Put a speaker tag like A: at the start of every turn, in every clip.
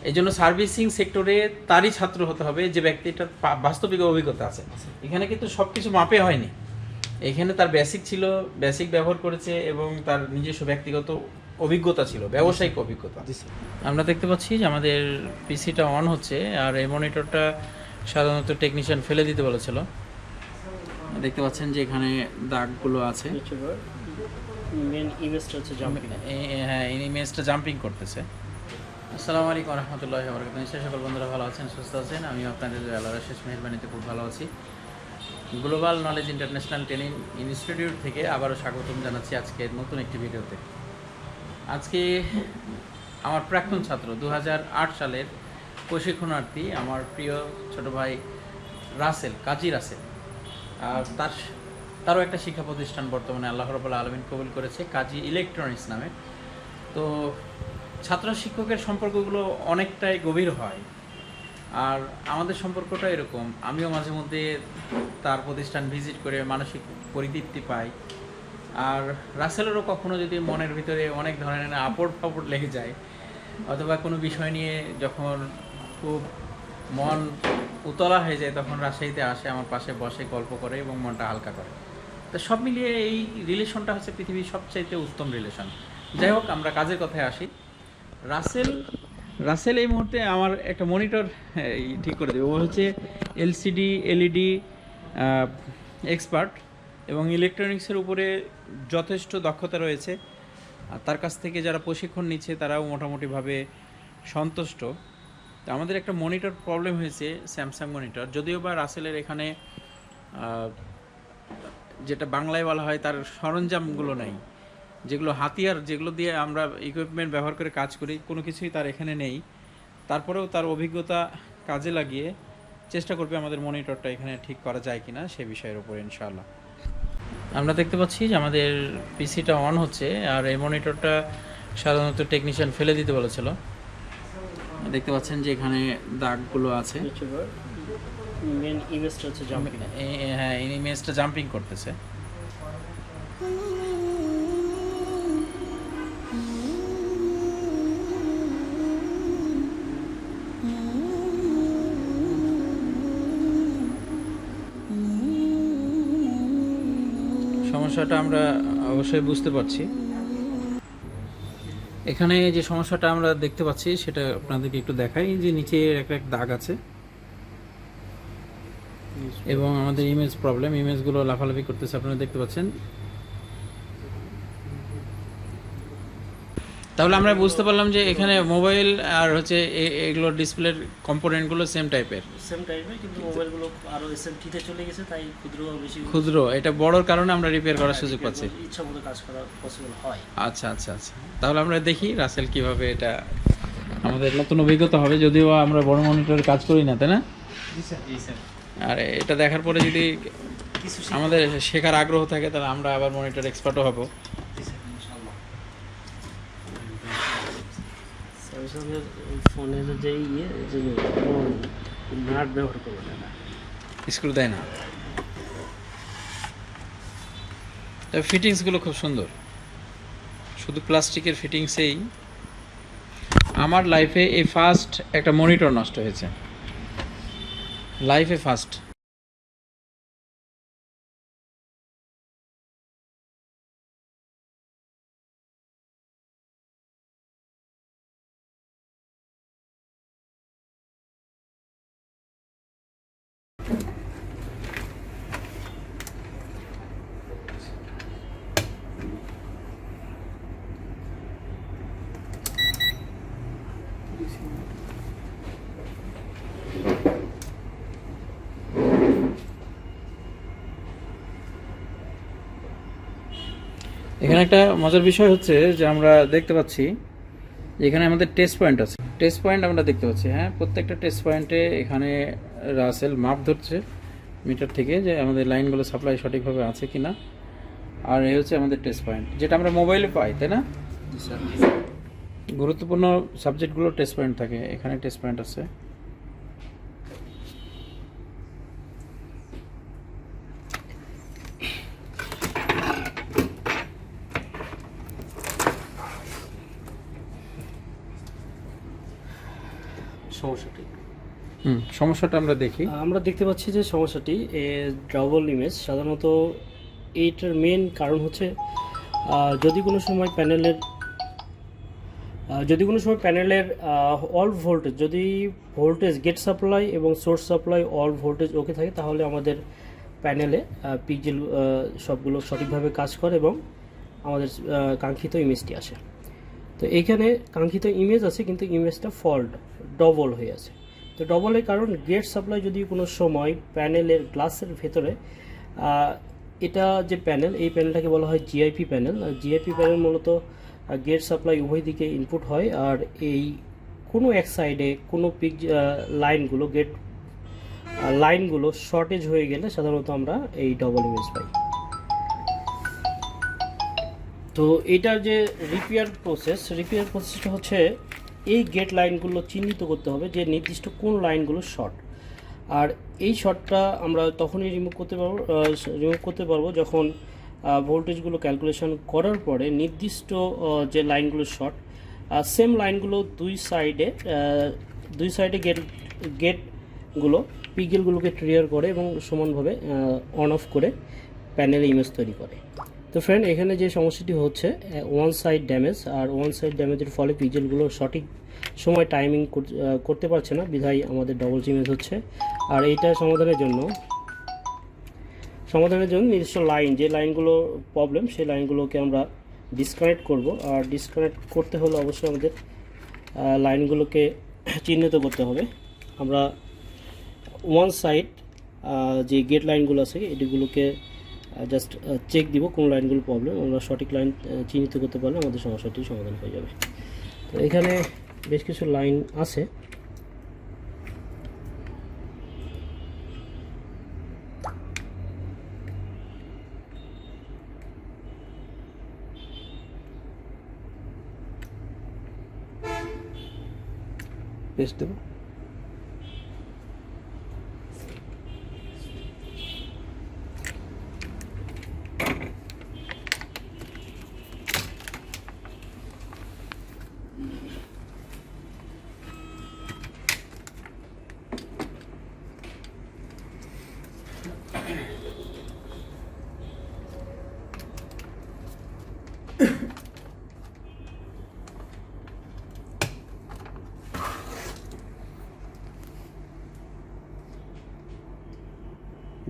A: এই জন্য সার্ভিসিং সেক্টরে তারই ছাত্র হতে হবে যে ব্যক্তিটার বাস্তবিক অভিজ্ঞতা আছে। এখানে কিন্তু সব কিছু মাপে হয়নি, এখানে তার বেসিক ছিল, বেসিক ব্যবহার করেছে এবং তার নিজস্ব ব্যক্তিগত অভিজ্ঞতা ছিল, ব্যবসায়িক অভিজ্ঞতা। আমরা দেখতে পাচ্ছি যে আমাদের পিসিটা অন হচ্ছে, আর এই মনিটরটা সাধারণত টেকনিশিয়ান ফেলে দিতে বলেছিল। দেখতে পাচ্ছেন যে এখানে দাগগুলো আছে,
B: মেন ইমেজটা হচ্ছে জাম্পিং।
A: হ্যাঁ, এই ইমেজটা জাম্পিং করতেছে। আসসালামু আলাইকুম রহমতুল্লাহি ওয়া বারাকাতুহু। নিশ্চয়ই সকল বন্ধুরা ভালো আছেন, সুস্থ আছেন। আমিও আপনাদের আল্লাহর শেষ মেহেরবানিতে খুব ভালো আছি। Global knowledge international training institute থেকে আবারও স্বাগতম জানাচ্ছি আজকে নতুন একটি ভিডিওতে। আজকে আমার প্রাক্তন ছাত্র 2008 সালের প্রশিক্ষণার্থী আমার প্রিয় ছোট ভাই রাসেল, কাজী রাসেল, আর তারও একটা শিক্ষা প্রতিষ্ঠান বর্তমানে আল্লাহ রাব্বুল আলামিন কবুল করেছে, কাজী ইলেকট্রনিক্স নামে। তো ছাত্র শিক্ষকের সম্পর্কগুলো অনেকটাই গভীর হয়, আর আমাদের সম্পর্কটা এরকম। আমিও মাঝে মধ্যে তার প্রতিষ্ঠান ভিজিট করে মানসিক পরিতৃপ্তি পাই, আর রাসেলেরও কখনো যদি মনের ভিতরে অনেক ধরনের আপড় ফাপড় লেগে যায়, অথবা কোনো বিষয় নিয়ে যখন খুব মন উতলা হয়ে যায়, তখন রাজশাহীতে আসে, আমার পাশে বসে গল্প করে এবং মনটা হালকা করে। তো সব মিলিয়ে এই রিলেশনটা হচ্ছে পৃথিবীর সবচাইতে উত্তম রিলেশন। যাই হোক, আমরা কাজের কথায় আসি। রাসেল এই মুহূর্তে আমার একটা মনিটর ঠিক করে দেবে। ও হচ্ছে এলসিডি এলইডি এক্সপার্ট এবং ইলেকট্রনিক্সের উপরে যথেষ্ট দক্ষতা রয়েছে। আর তার কাছ থেকে যারা প্রশিক্ষণ নিচ্ছে তারাও মোটামুটিভাবে সন্তুষ্ট। তো আমাদের একটা মনিটর প্রবলেম হয়েছে, স্যামসাং মনিটর, যদিও বা রাসেলের এখানে যেটা বাংলায় বলা হয় তার সরঞ্জামগুলো নেই, যেগুলো হাতিয়ার, যেগুলো দিয়ে আমরা ইকুইপমেন্ট ব্যবহার করে কাজ করি, কোনো কিছুই তার এখানে নেই। তারপরেও তার অভিজ্ঞতা কাজে লাগিয়ে চেষ্টা করবে আমাদের মনিটরটা এখানে ঠিক করা যায় কিনা সে বিষয়ের উপর ইনশাআল্লাহ। আমরা দেখতে পাচ্ছি যে আমাদের পিসিটা অন হচ্ছে, আর এই মনিটরটা সাধারণত টেকনিশিয়ান ফেলে দিতে বলেছিল। দেখতে পাচ্ছেন যে এখানে দাগগুলো আছে,
B: মেন ইমেজটা হচ্ছে জাম্পিং।
A: হ্যাঁ, এই ইমেজটা জাম্পিং করতেছে। সমস্যাটা আমরা অবশ্যই বুঝতে পারছি। এখানে যে সমস্যাটা আমরা দেখতে পাচ্ছি সেটা আপনাদেরকে একটু দেখাই, যে নিচে একটা দাগ আছে এবং আমাদের ইমেজ প্রবলেম, ইমেজগুলো লাফালাফি করতেছে, আপনারা দেখতে পাচ্ছেন। তাহলে আমরা বুঝতে পারলাম যে এখানে মোবাইল আর হচ্ছে এগুলো ডিসপ্লের কম্পোনেন্টগুলো সেম টাইপের,
B: কিন্তু মোবাইলগুলো আরো এসএমটিতে চলে গেছে, তাই
A: ক্ষুদ্র। এটা বড়র কারণে আমরা রিপেয়ার করার সুযোগ পাচ্ছি,
B: ইচ্ছামতো কাজ করা পসিবল হয়।
A: আচ্ছা আচ্ছা আচ্ছা, তাহলে আমরা দেখি রাসেল কিভাবে, এটা আমাদের নতুন অভিজ্ঞতা হবে, যদিও আমরা বড় মনিটরে কাজ করি না, তাই না?
B: জি স্যার।
A: আর এটা দেখার পরে যদি আমাদের শেখার আগ্রহ থাকে, তাহলে আমরা আবার মনিটর এক্সপার্টও হব।
B: ফোনের যে নাট ব্যবহার করবো না,
A: স্ক্রু দেয় না, তবে ফিটিংসগুলো খুব সুন্দর, শুধু প্লাস্টিকের ফিটিংসেই আমার লাইফে এই ফার্স্ট একটা মনিটর নষ্ট হয়েছে, লাইফে ফার্স্ট। এখানে একটা মজার বিষয় হচ্ছে যে আমরা দেখতে পাচ্ছি যে এখানে আমাদের টেস্ট পয়েন্ট আছে, টেস্ট পয়েন্ট আমরা দেখতে পাচ্ছি। হ্যাঁ, প্রত্যেকটা টেস্ট পয়েন্টে এখানে রাসেল মাপ ধরছে মিটার থেকে যে আমাদের লাইনগুলো সাপ্লাই সঠিকভাবে আছে কিনা। আর এই হচ্ছে আমাদের টেস্ট পয়েন্ট, যেটা আমরা মোবাইলে পাই, তাই না? গুরুত্বপূর্ণ সাবজেক্টগুলো টেস্ট পয়েন্ট থাকে, এখানে টেস্ট পয়েন্ট আছে।
B: সমস্যাটি।
A: সমস্যাটা আমরা দেখি।
B: আমরা দেখতে পাচ্ছি যে সমস্যাটি ডাবল ইমেজ সাধারণত এইটার মেন কারণ হচ্ছে যদি কোনো সময় প্যানেলের অল ভোল্টেজ, যদি ভোল্টেজ গেট সাপ্লাই এবং সোর্স সাপ্লাই অল ভোল্টেজ ওকে থাকে, তাহলে আমাদের প্যানেলে পিক্সেল সবগুলো সঠিকভাবে কাজ করে এবং আমাদের কাঙ্ক্ষিত ইমেজটি আসে। তো এইখানে কাঙ্ক্ষিত ইমেজ আছে কিন্তু ইমেজটা ফল্ট ডবল হয়ে আছে। তো ডবলের কারণ গেট সাপ্লাই যদি কোনো সময় প্যানেলের গ্লাসের ভেতরে এটা যে প্যানেল, এই প্যানেলটাকে বলা হয় জিআইপি প্যানেল। আর জিআইপি প্যানেল মূলত গেট সাপ্লাই উভয় দিকে ইনপুট হয়, আর এই কোনো এক সাইডে কোনো লাইনগুলো গেট লাইনগুলো শর্টেজ হয়ে গেলে সাধারণত আমরা এই ডবল ইমেজ পাই। তো এটার যে প্রসেসটা হচ্ছে এই গেট লাইনগুলো চিহ্নিত করতে হবে যে নির্দিষ্ট কোন লাইনগুলো শর্ট। আর এই শর্টটা আমরা তখনই রিমুভ করতে পারবো যখন ভোল্টেজগুলো ক্যালকুলেশন করার পরে নির্দিষ্ট যে লাইনগুলো শর্ট, সেম লাইনগুলো দুই সাইডে গেটগুলো পিগেলগুলোকে ট্রিগার করে এবং সমানভাবে অন অফ করে প্যানেলে ইমেজ তৈরি করে। তো ফ্রেন্ড, এখানে যে সমস্যাটি হচ্ছে ওয়ান সাইড ড্যামেজ, আর ওয়ান সাইড ড্যামেজের ফলে পিগেলগুলো সঠিক সময় টাইমিং করতে পারছে না, বিধায় আমাদের ডবল ইমেজ হচ্ছে। আর এইটা সমাধানের জন্য নির্দিষ্ট লাইন, যে লাইনগুলো প্রবলেম, সেই লাইনগুলোকে আমরা ডিসকানেক্ট করব। আর ডিসকানেক্ট করতে হলে অবশ্যই আমাদের লাইনগুলোকে চিহ্নিত করতে হবে। আমরা ওয়ান সাইড যে গেট লাইনগুলো আছে এটিগুলোকে জাস্ট চেক দিব কোন লাইনগুলো প্রবলেম। আমরা সঠিক লাইন চিহ্নিত করতে পারলে আমাদের সমস্যাটি সমাধান হয়ে যাবে। তো এখানে বেশ কিছু লাইন আছে।
A: পেস্ট দেব।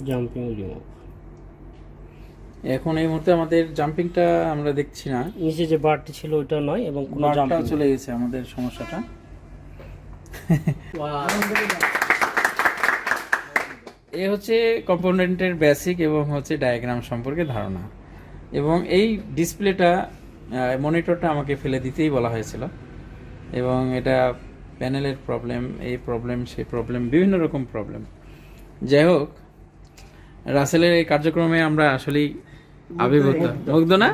B: Jumping remove.
A: এখন এই মুহূর্তে আমাদের জাম্পিংটা আমরা দেখছি না,
B: নিচে যে বারটি ছিল ওটা নয় এবং কোনো
A: বারটা
B: জাম্পিং
A: চলে গেছে আমাদের সমস্যাটা। এ হচ্ছে কম্পোনেন্টের বেসিক এবং হচ্ছে ডায়াগ্রাম সম্পর্কে ধারণা। এবং এই ডিসপ্লেটা মনিটরটা আমাকে ফেলে দিতেই বলা হয়েছিল, এবং এটা প্যানেলের প্রবলেম, এই প্রবলেম সেই প্রবলেম, বিভিন্ন রকম প্রবলেম। যাই হোক, রাসেলের এই কার্যক্রমে আমরা আসলেই আবির্ভূত, মুগ্ধ না?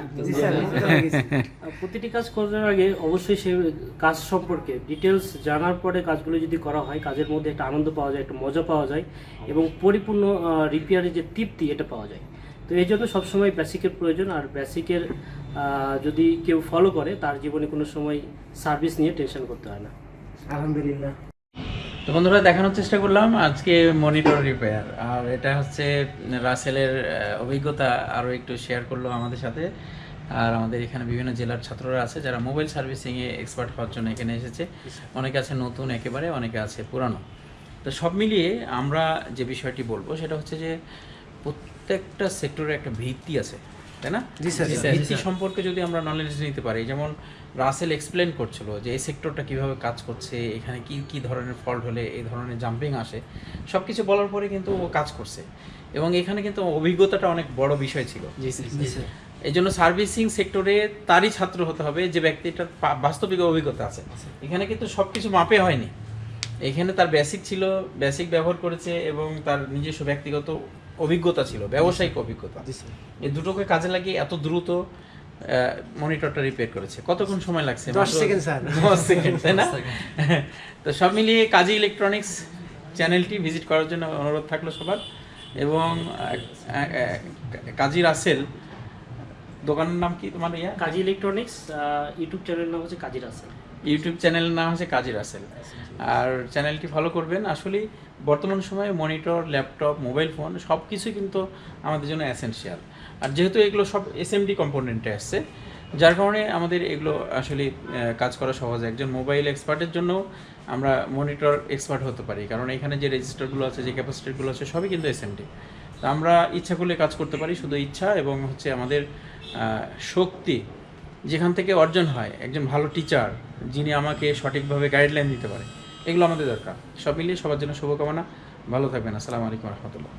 B: প্রতিটি কাজ করার আগে অবশ্যই সেই কাজ সম্পর্কে ডিটেলস জানার পরে কাজগুলো যদি করা হয়, কাজের মধ্যে একটা আনন্দ পাওয়া যায়, একটা মজা পাওয়া যায় এবং পরিপূর্ণ রিপেয়ারের যে তৃপ্তি এটা পাওয়া যায়। তো এই জন্য সবসময় বেসিকের প্রয়োজন। আর বেসিকের যদি কেউ ফলো করে, তার জীবনে কোনো সময় সার্ভিস নিয়ে টেনশন করতে হয় না।
C: আলহামদুলিল্লাহ।
A: তো বন্ধুরা, দেখানোর চেষ্টা করলাম আজকে মনিটর রিপেয়ার, আর এটা হচ্ছে রাসেলের অভিজ্ঞতা আরও একটু শেয়ার করলো আমাদের সাথে। আর আমাদের এখানে বিভিন্ন জেলার ছাত্ররা আছে যারা মোবাইল সার্ভিসিংয়ে এক্সপার্ট হওয়ার জন্য এখানে এসেছে। অনেকে আছে নতুন একেবারে, অনেকে আছে পুরানো। তো সব মিলিয়ে আমরা যে বিষয়টি বলবো সেটা হচ্ছে যে প্রত্যেকটা সেক্টরে একটা ভিত্তি আছে, তাই না? ভিত্তি সম্পর্কে যদি আমরা নলেজ নিতে পারি, যেমন রাসেল এক্সপ্লেন করছিল যে এই সেক্টরটা কিভাবে কাজ করছে, এখানে কি কি ধরনের ফল্ট হলে এই ধরনের জাম্পিং আসে, সব কিছু বলার পরে কিন্তু ও কাজ করছে। এবং এখানে কিন্তু অভিজ্ঞতাটা অনেক বড় বিষয় ছিল। এই জন্য সার্ভিসিং সেক্টরে তারই ছাত্র হতে হবে যে ব্যক্তিটার বাস্তবিক অভিজ্ঞতা আছে। এখানে কিন্তু সব কিছু মাপে হয়নি, এখানে তার বেসিক ছিল, বেসিক ব্যবহার করেছে এবং তার নিজস্ব ব্যক্তিগত অভিজ্ঞতা ছিল, ব্যবসায়িক অভিজ্ঞতা। এই দুটোকে কাজে লাগিয়ে এত দ্রুত মনিটরটা রিপেয়ার করেছে। কতক্ষণ সময় লাগছে?
C: 10 সেকেন্ড স্যার।
A: 10 সেকেন্ড, তাই না? তো সব মিলিয়ে কাজী ইলেকট্রনিক্স চ্যানেলটি ভিজিট করার জন্য অনুরোধ থাকলো সবার। এবং কাজী রাসেল দোকানের নাম কি তোমার?
B: কাজী ইলেকট্রনিক্স, ইউটিউব চ্যানেলের নাম হচ্ছে কাজী রাসেল।
A: ইউটিউব চ্যানেলের নাম হচ্ছে কাজী রাসেল। আর চ্যানেলটি ফলো করবেন। আসলে বর্তমান সময়ে মনিটর, ল্যাপটপ, মোবাইল ফোন সব কিছুই কিন্তু আমাদের জন্য এসেনশিয়াল। আর যেহেতু এগুলো সব এসএমডি কম্পোনেন্টে আসছে, যার কারণে আমাদের এগুলো আসলে কাজ করা সহজ। একজন মোবাইল এক্সপার্টের জন্য আমরা মনিটর এক্সপার্ট হতে পারি, কারণ এখানে যে রেজিস্টারগুলো আছে, যে ক্যাপাসিটারগুলো আছে, সবই কিন্তু এসএমডি। তো আমরা ইচ্ছা করলে কাজ করতে পারি, শুধু ইচ্ছা এবং হচ্ছে আমাদের শক্তি যেখান থেকে অর্জন হয়, একজন ভালো টিচার যিনি আমাকে সঠিকভাবে গাইডলাইন দিতে পারে, এগুলো আমাদের দরকার। সব মিলিয়ে সবার জন্য শুভকামনা। ভালো থাকবেন। আসসালামু আলাইকুম রহমতুল্লাহ।